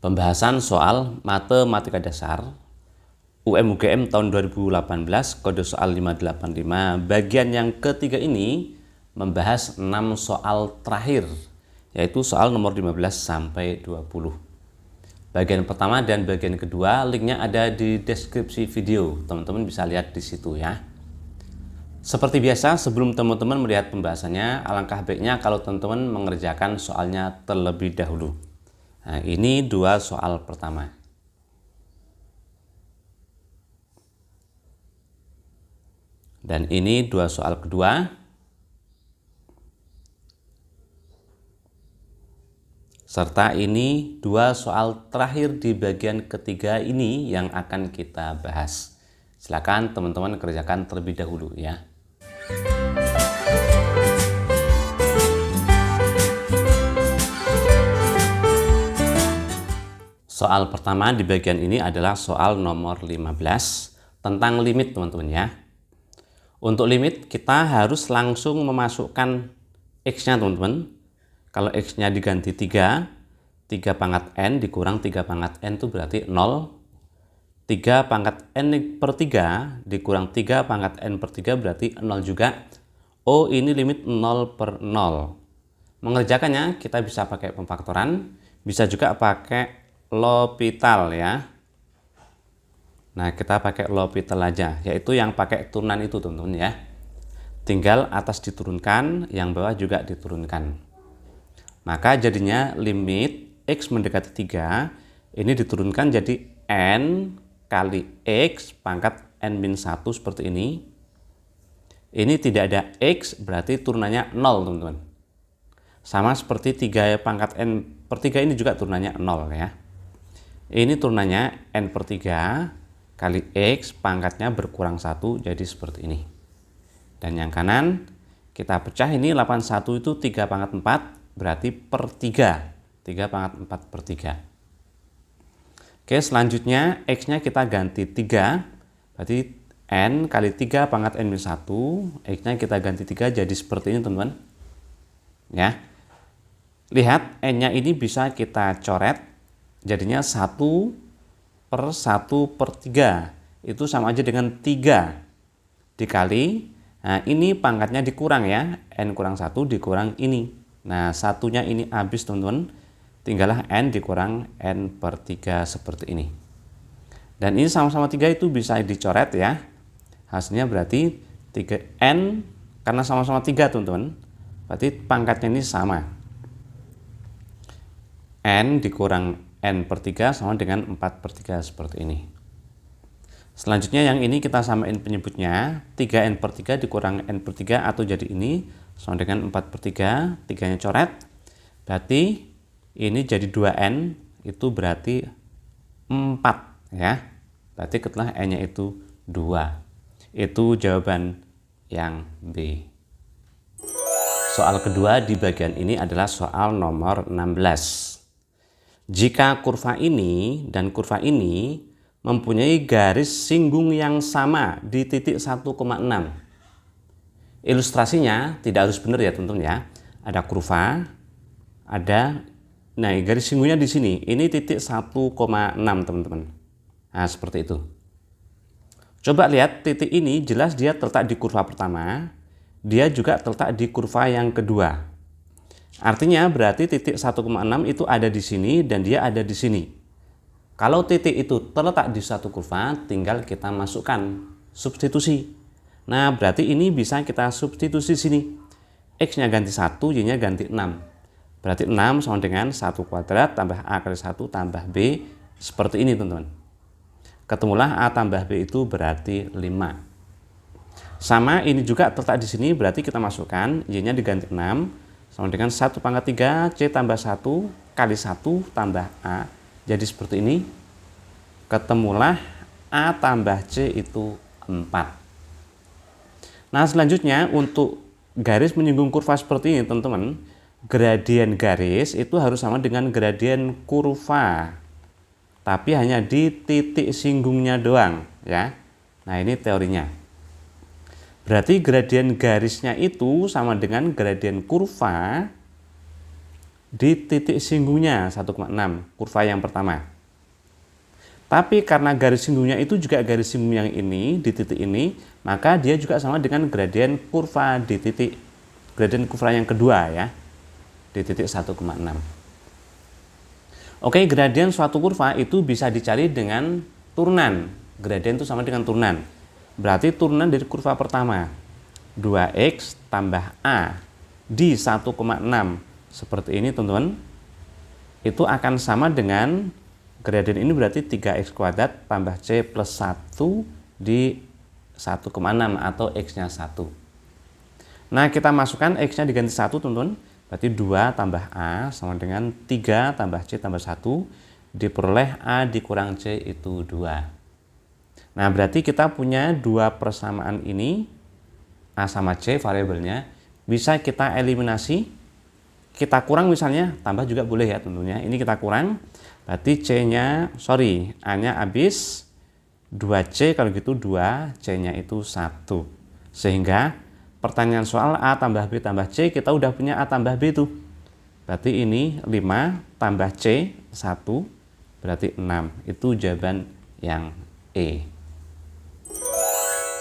Pembahasan soal matematika dasar UM/UGM tahun 2018 kode soal 585 bagian yang ketiga ini membahas 6 soal terakhir, yaitu soal nomor 15 sampai 20. Bagian pertama dan bagian kedua linknya ada di deskripsi video, teman-teman bisa lihat di situ ya. Seperti biasa, sebelum teman-teman melihat pembahasannya, alangkah baiknya kalau teman-teman mengerjakan soalnya terlebih dahulu. Nah, ini dua soal pertama. Dan ini dua soal kedua. Serta ini dua soal terakhir di bagian ketiga ini yang akan kita bahas. Silakan teman-teman kerjakan terlebih dahulu ya. Soal pertama di bagian ini adalah soal nomor 15 tentang limit, teman-teman ya. Untuk limit kita harus langsung memasukkan X-nya, teman-teman. Kalau X-nya diganti 3 pangkat N dikurang 3 pangkat N itu berarti 0. 3 pangkat N per 3 dikurang 3 pangkat N per 3 berarti 0 juga. Oh, ini limit 0 per 0. Mengerjakannya kita bisa pakai pemfaktoran, bisa juga pakai L'Hopital ya. Nah, kita pakai L'Hopital aja, yaitu yang pakai turunan itu, teman-teman ya. Tinggal atas diturunkan, yang bawah juga diturunkan. Maka jadinya limit X mendekati 3 ini diturunkan jadi N kali X pangkat N-1 seperti ini. Ini tidak ada X berarti turunannya 0, teman-teman. Sama seperti 3 pangkat N per 3 ini juga turunannya 0 ya. Ini turunannya N per 3 kali X pangkatnya berkurang 1 jadi seperti ini. Dan yang kanan kita pecah, ini 81 itu 3 pangkat 4 berarti per 3. 3 pangkat 4 per 3. Oke, selanjutnya X-nya kita ganti 3. Berarti N kali 3 pangkat N-1. X-nya kita ganti 3 jadi seperti ini, teman-teman. Ya. Lihat, N-nya ini bisa kita coret. Jadinya 1 per 1 per 3. Itu sama aja dengan 3 dikali. Nah, ini pangkatnya dikurang ya. N kurang 1 dikurang ini. Nah, satunya ini habis, teman-teman. Tinggallah N dikurang N per 3 seperti ini. Dan ini sama-sama 3 itu bisa dicoret ya. Hasilnya berarti 3N, karena sama-sama 3, teman-teman. Berarti pangkatnya ini sama. N dikurang N per 3 sama dengan 4 per 3 seperti ini. Selanjutnya yang ini kita samain penyebutnya. 3N per 3 dikurang N per 3 atau jadi ini sama dengan 4 per 3. 3-nya coret. Berarti ini jadi 2N, itu berarti 4 ya. Berarti setelah N-nya itu 2. Itu jawaban yang B. Soal kedua di bagian ini adalah soal nomor 16. Jika kurva ini dan kurva ini mempunyai garis singgung yang sama di titik 1,6. Ilustrasinya tidak harus benar ya, teman-teman ya. Ada kurva, nah garis singgungnya di sini. Ini titik 1,6, teman-teman. Nah, seperti itu. Coba lihat titik ini, jelas dia terletak di kurva pertama. Dia juga terletak di kurva yang kedua. Artinya berarti titik 1,6 itu ada di sini dan dia ada di sini. Kalau titik itu terletak di satu kurva, tinggal kita masukkan substitusi. Nah, berarti ini bisa kita substitusi sini. X-nya ganti 1, Y-nya ganti 6. Berarti 6 sama dengan 1 kuadrat tambah A kali 1 tambah B. Seperti ini, teman-teman. Ketemulah A tambah B itu berarti 5. Sama, ini juga terletak di sini, berarti kita masukkan Y-nya diganti 6. Sama dengan 1 pangkat 3 C tambah 1 kali 1 tambah A. Jadi seperti ini. Ketemulah A tambah C itu 4. Nah, selanjutnya untuk garis menyinggung kurva seperti ini, teman-teman. Gradien garis itu harus sama dengan gradien kurva. Tapi hanya di titik singgungnya doang ya. Nah, ini teorinya. Berarti gradien garisnya itu sama dengan gradien kurva di titik singgungnya 1,6, kurva yang pertama. Tapi karena garis singgungnya itu juga garis singgung yang ini, di titik ini, maka dia juga sama dengan gradien kurva di titik, gradien kurva yang kedua ya, di titik 1,6. Oke, gradien suatu kurva itu bisa dicari dengan turunan. Gradien itu sama dengan turunan. Berarti turunan dari kurva pertama, 2x tambah A di 1,6 seperti ini teman-teman, itu akan sama dengan gradien ini berarti 3x kuadrat tambah C plus 1 di 1,6 atau x-nya 1. Nah, kita masukkan x-nya diganti 1 teman-teman. Berarti 2 tambah A sama dengan 3 tambah C tambah 1 diperoleh A dikurang C itu 2. Nah, berarti kita punya dua persamaan ini, A sama C variabelnya, bisa kita eliminasi, kita kurang misalnya, tambah juga boleh ya tentunya. Ini kita kurang, berarti A-nya habis, 2C kalau gitu 2, C-nya itu 1. Sehingga pertanyaan soal A tambah B tambah C, kita udah punya A tambah B tuh. Berarti ini 5 tambah C 1, berarti 6. Itu jawaban yang E.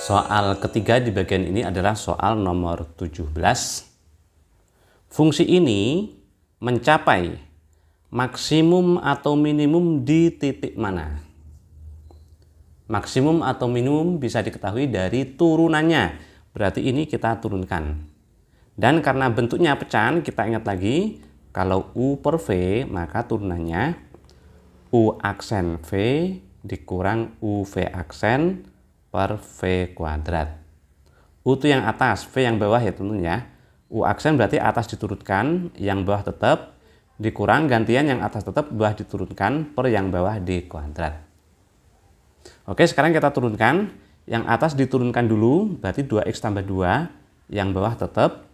Soal ketiga di bagian ini adalah soal nomor 17. Fungsi ini mencapai maksimum atau minimum di titik mana? Maksimum atau minimum bisa diketahui dari turunannya. Berarti ini kita turunkan. Dan karena bentuknya pecahan, kita ingat lagi, kalau U per V, maka turunannya U aksen V dikurang UV aksen per V kuadrat. U itu yang atas, V yang bawah ya tentunya. U aksen berarti atas diturunkan, yang bawah tetap, dikurang gantian yang atas tetap, bawah diturunkan, per yang bawah di kuadrat. Oke, sekarang kita turunkan. Yang atas diturunkan dulu, berarti 2x tambah 2, yang bawah tetap.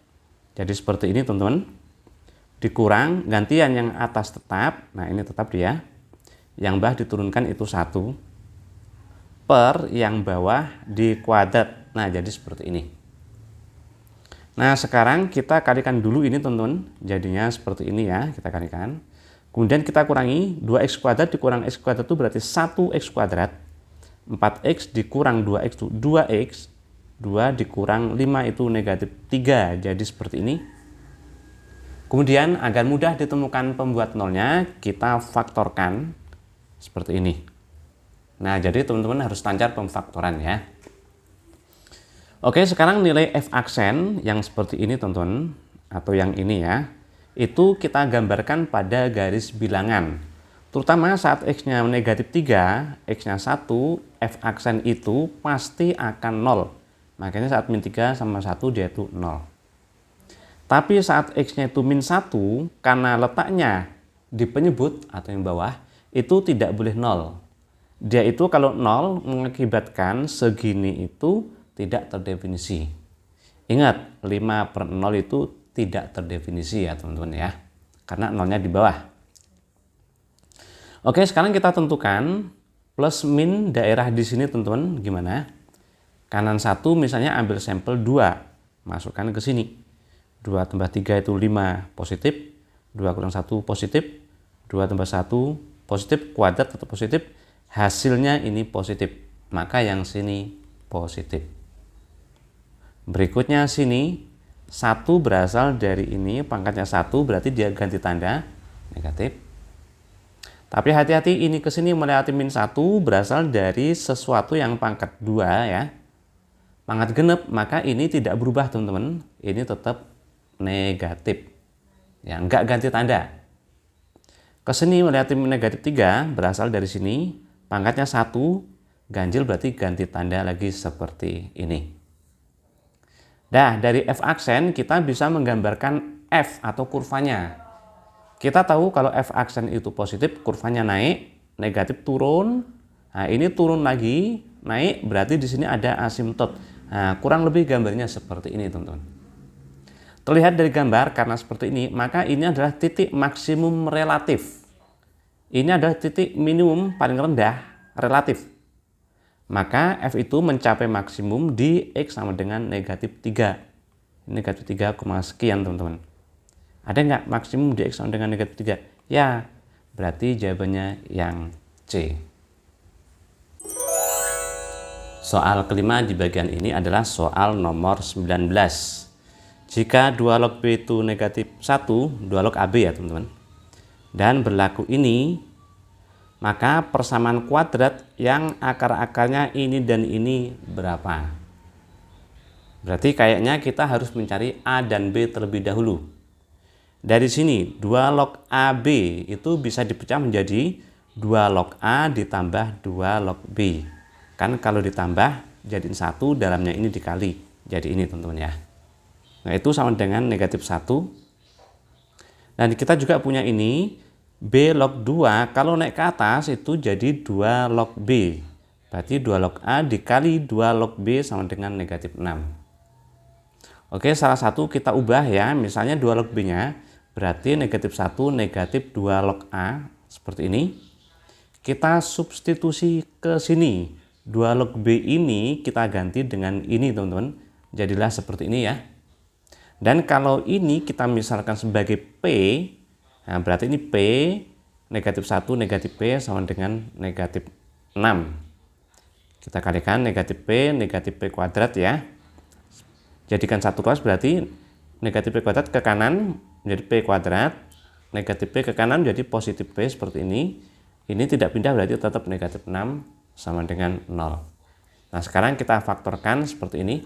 Jadi seperti ini teman-teman. Dikurang, gantian yang atas tetap, nah ini tetap dia. Yang bawah diturunkan itu 1. Per yang bawah di kuadrat. Nah, jadi seperti ini. Nah, sekarang kita kalikan dulu ini teman-teman. Jadinya seperti ini ya, kita kalikan. Kemudian kita kurangi, 2x kuadrat dikurang x kuadrat itu berarti 1x kuadrat. 4x dikurang 2x itu 2x, 2 dikurang 5 itu negatif 3, jadi seperti ini. Kemudian agar mudah ditemukan pembuat nolnya, kita faktorkan seperti ini. Nah, jadi teman-teman harus lancar pemfaktoran ya. Oke, sekarang nilai f aksen yang seperti ini teman-teman, atau yang ini ya, itu kita gambarkan pada garis bilangan. Terutama saat x-nya negatif 3, x-nya 1, f aksen itu pasti akan 0. Makanya saat min 3 sama 1 dia itu 0. Tapi saat x-nya itu min 1, karena letaknya di penyebut atau yang bawah, itu tidak boleh 0. Dia itu kalau 0 mengakibatkan segini itu tidak terdefinisi. Ingat, 5 per 0 itu tidak terdefinisi ya teman-teman ya. Karena 0-nya di bawah. Oke, sekarang kita tentukan plus min daerah di sini teman-teman gimana? Kanan 1 misalnya ambil sampel 2, masukkan ke sini. 2 tambah 3 itu 5 positif, 2 kurang 1 positif, 2 tambah 1 positif, kuadrat atau positif, hasilnya ini positif. Maka yang sini positif. Berikutnya sini 1 berasal dari ini, pangkatnya 1 berarti dia ganti tanda negatif. Tapi hati-hati, ini ke sini melewati min 1 berasal dari sesuatu yang pangkat 2 ya. Pangkat genep, maka ini tidak berubah teman-teman. Ini tetap negatif. Ya, enggak ganti tanda. Ke sini melewati min negatif 3 berasal dari sini. Pangkatnya 1, ganjil berarti ganti tanda lagi seperti ini. Nah, dari f aksen kita bisa menggambarkan f atau kurvanya. Kita tahu kalau f aksen itu positif, kurvanya naik, negatif turun. Nah, ini turun lagi, naik, berarti di sini ada asimtot. Nah, kurang lebih gambarnya seperti ini, teman-teman. Terlihat dari gambar, karena seperti ini, maka ini adalah titik maksimum relatif. Ini adalah titik minimum paling rendah relatif. Maka f itu mencapai maksimum di x sama dengan negatif 3. Negatif 3, sekian, teman-teman. Ada nggak maksimum dx sama dengan negatif 3? Ya, berarti jawabannya yang C. Soal kelima di bagian ini adalah soal nomor 19. Jika 2 log B itu negatif 1, 2 log AB ya teman-teman, dan berlaku ini, maka persamaan kuadrat yang akar-akarnya ini dan ini berapa? Berarti kayaknya kita harus mencari A dan B terlebih dahulu. Dari sini 2 log AB itu bisa dipecah menjadi 2 log A ditambah 2 log B. Kan kalau ditambah jadiin 1, dalamnya ini dikali. Jadi ini teman-teman ya. Nah itu sama dengan negatif 1. Dan kita juga punya ini B log 2, kalau naik ke atas itu jadi 2 log B. Berarti 2 log A dikali 2 log B sama dengan negatif 6. Oke, salah satu kita ubah ya, misalnya 2 log B nya berarti negatif 1 negatif 2 log A seperti ini. Kita substitusi ke sini, 2 log B ini kita ganti dengan ini teman-teman, jadilah seperti ini ya. Dan kalau ini kita misalkan sebagai P, nah berarti ini P negatif 1 negatif P sama dengan negatif 6. Kita kalikan negatif P kuadrat ya. Jadikan satu kelas berarti negatif P kuadrat ke kanan menjadi P kuadrat, negatif P ke kanan menjadi positif P seperti ini. Ini tidak pindah berarti tetap negatif 6 sama dengan 0. Nah sekarang kita faktorkan seperti ini.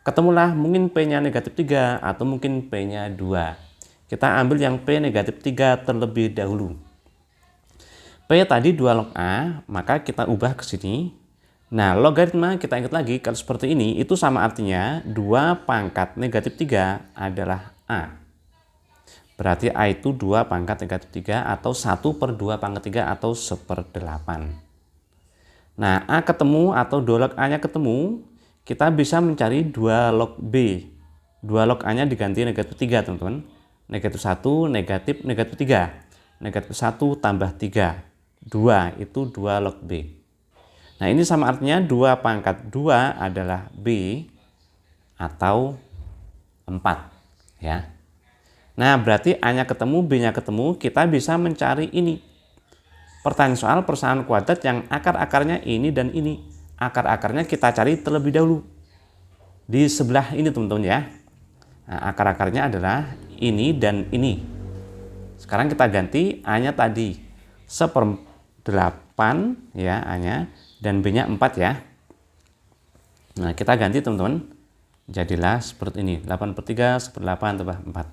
Ketemulah mungkin P-nya negatif 3 atau mungkin P-nya 2. Kita ambil yang P negatif 3 terlebih dahulu. P tadi 2 log A, maka kita ubah ke sini. Nah, logaritma kita ingat lagi kalau seperti ini itu sama artinya 2 pangkat negatif 3 adalah A. Berarti A itu 2 pangkat negatif 3 atau 1 per 2 pangkat 3 atau 1/8. Nah, A ketemu atau 2 log A-nya ketemu, kita bisa mencari 2 log B. 2 log A-nya diganti negatif 3 teman-teman. Negatif 1 negatif 3. Negatif 1 tambah 3. 2 itu 2 log B. Nah ini sama artinya 2 pangkat 2 adalah B atau 4 ya. Nah berarti A-nya ketemu, B-nya ketemu, kita bisa mencari ini. Pertanyaan soal persamaan kuadrat yang akar-akarnya ini dan ini. Akar-akarnya kita cari terlebih dahulu. Di sebelah ini teman-teman ya. Nah, akar-akarnya adalah ini dan ini. Sekarang kita ganti A-nya tadi 1/8 ya A-nya. Dan B-nya 4 ya. Nah kita ganti teman-teman, jadilah seperti ini, 8/3 1/8 tambah 4.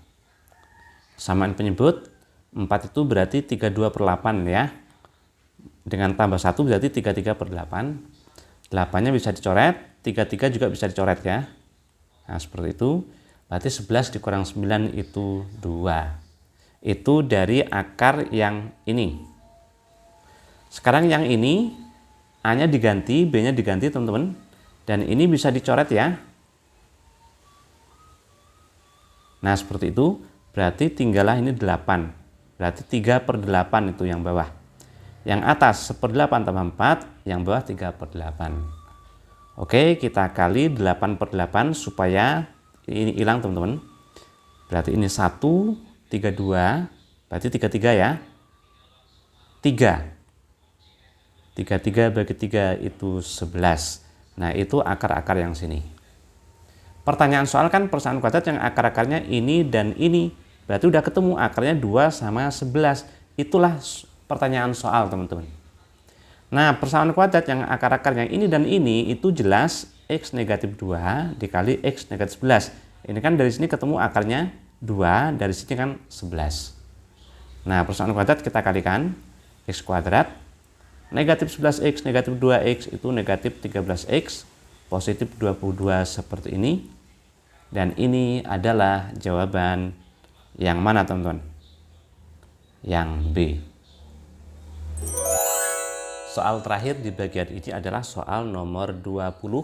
Samaan penyebut 4 itu berarti 32/8 ya. Dengan tambah 1 berarti 33/8. 8-nya bisa dicoret, 33 juga bisa dicoret ya. Nah seperti itu, berarti 11 dikurang 9 itu 2. Itu dari akar yang ini. Sekarang yang ini A-nya diganti, B-nya diganti teman-teman. Dan ini bisa dicoret ya. Nah seperti itu, berarti tinggallah ini 8. Berarti 3/8 itu yang bawah. Yang atas 1/8 tambah 4, yang bawah 3/8. Oke, kita kali 8/8 supaya ini hilang teman-teman. Berarti ini 1, 32, berarti 33 ya. 3. 33 bagi 3 itu 11. Nah itu akar-akar yang sini. Pertanyaan soal kan persamaan kuadrat yang akar-akarnya ini dan ini. Berarti udah ketemu akarnya 2 sama 11. Itulah pertanyaan soal teman-teman. Nah persamaan kuadrat yang akar-akarnya ini dan ini itu jelas X negatif 2 dikali X negatif 11. Ini kan dari sini ketemu akarnya 2, dari sini kan 11. Nah persamaan kuadrat kita kalikan X kuadrat. Negatif 11X, negatif 2X itu negatif 13X, positif 22 seperti ini. Dan ini adalah jawaban yang mana teman-teman? Yang B. Soal terakhir di bagian ini adalah soal nomor 20.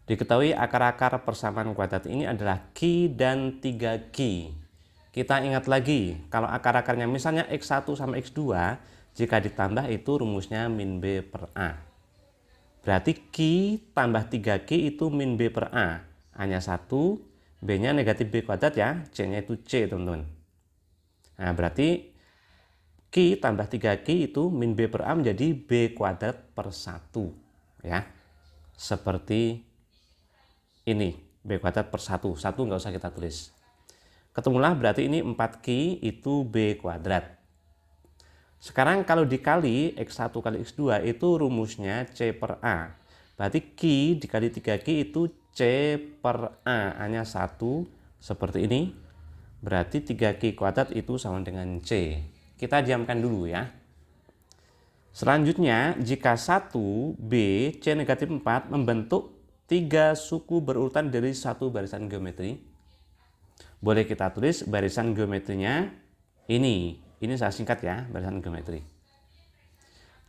Diketahui akar-akar persamaan kuadrat ini adalah Q dan 3Q. Kita ingat lagi, kalau akar-akarnya misalnya X1 sama X2, jika ditambah itu rumusnya min B per A. Berarti Q tambah 3Q itu min B per A. A-nya 1, B-nya negatif B kuadrat ya, C-nya itu C teman-teman. Nah berarti Q tambah 3Q itu min B per A menjadi B kuadrat per 1 ya. Seperti ini, B kuadrat per 1 nggak usah kita tulis. Ketemulah berarti ini 4Q itu B kuadrat. Sekarang kalau dikali X1 kali X2 itu rumusnya C per A. Berarti Q dikali 3Q itu C per A, A-nya 1 seperti ini. Berarti 3Q kuadrat itu sama dengan C. Kita diamkan dulu ya. Selanjutnya, jika 1B, C negatif 4 membentuk 3 suku berurutan dari satu barisan geometri, boleh kita tulis barisan geometrinya ini. Ini saya singkat ya, barisan geometri.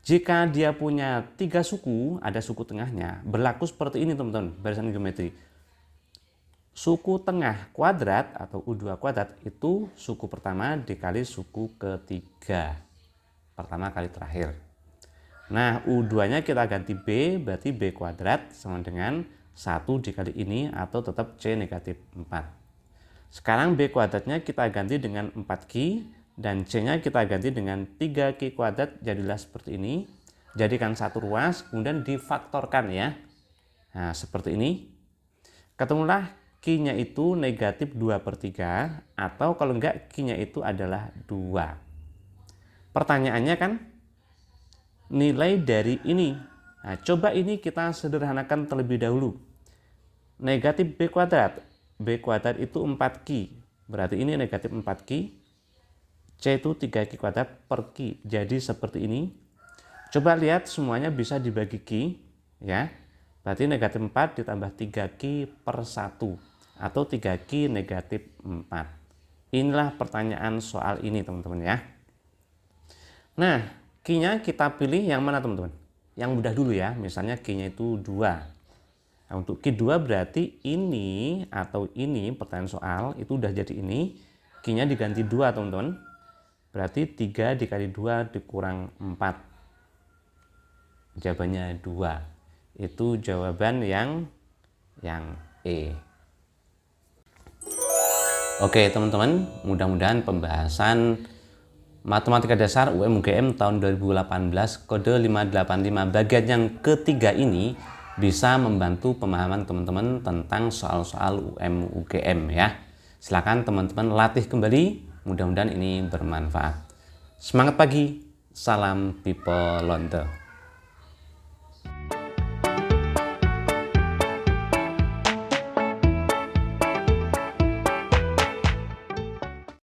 Jika dia punya 3 suku, ada suku tengahnya, berlaku seperti ini teman-teman, barisan geometri. Suku tengah kuadrat atau U2 kuadrat itu suku pertama dikali suku ketiga. Pertama kali terakhir. Nah, U2-nya kita ganti B, berarti B kuadrat sama dengan 1 dikali ini atau tetap C negatif 4. Sekarang B kuadratnya kita ganti dengan 4Q dan C-nya kita ganti dengan 3Q kuadrat, jadilah seperti ini. Jadikan satu ruas, kemudian difaktorkan ya. Nah, seperti ini. Ketemulah Q-nya itu negatif 2/3 atau kalau enggak Q-nya itu adalah 2. Pertanyaannya kan nilai dari ini. Nah, coba ini kita sederhanakan terlebih dahulu. Negatif B kuadrat. B kuadrat itu 4Q. Berarti ini negatif 4Q. C itu 3Q kuadrat per Q. Jadi seperti ini. Coba lihat semuanya bisa dibagi Q. Ya. Berarti negatif 4 ditambah 3Q per 1. Atau 3Q negatif 4. Inilah pertanyaan soal ini teman-teman ya. Nah, Q-nya kita pilih yang mana teman-teman? Yang mudah dulu ya. Misalnya Q-nya itu 2. Nah, untuk Q2 berarti ini atau ini pertanyaan soal itu udah jadi ini. Q-nya diganti 2 teman-teman. Berarti 3 dikali 2 dikurang 4. Jawabannya 2. Itu jawaban yang E. Oke teman-teman, mudah-mudahan pembahasan Matematika Dasar UM/UGM tahun 2018 kode 585 bagian yang ketiga ini bisa membantu pemahaman teman-teman tentang soal-soal UM/UGM ya. Silakan teman-teman latih kembali. Mudah-mudahan ini bermanfaat. Semangat pagi, salam people Lonte.